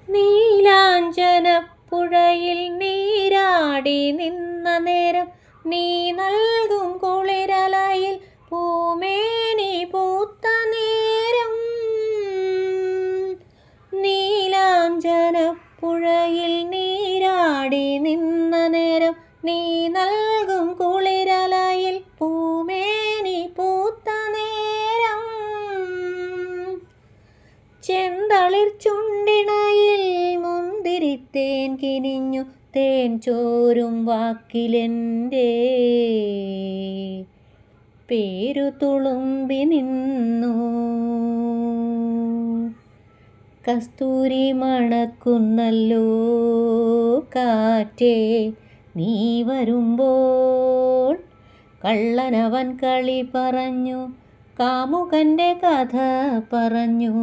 നീലാഞ്ചനപ്പുഴയിൽ നീരാടി നിന്ന നേരം, നീ നൽകും കുളിരലയിൽ പൂമേനി പൂത്ത നേരം. നീലാഞ്ചനപ്പുഴയിൽ നീരാടി നിന്ന നേരം, നീ നൽകും കുളിരലയിൽ പൂമേനി പൂത്ത നേരം. ചെന്തളിർ ചുണ്ടിണയിൽ മുന്തിരിത്തേൻ കിനിഞ്ഞു, തേൻ ചോരും വാക്കിലെൻ്റെ പേരു തുളുമ്പി നിന്നു. കസ്തൂരി മണക്കുന്നല്ലോ കാറ്റേ, നീ വരുമ്പോൾ. കള്ളനവൻ കളി പറഞ്ഞു, കാമുകൻ്റെ കഥ പറഞ്ഞു.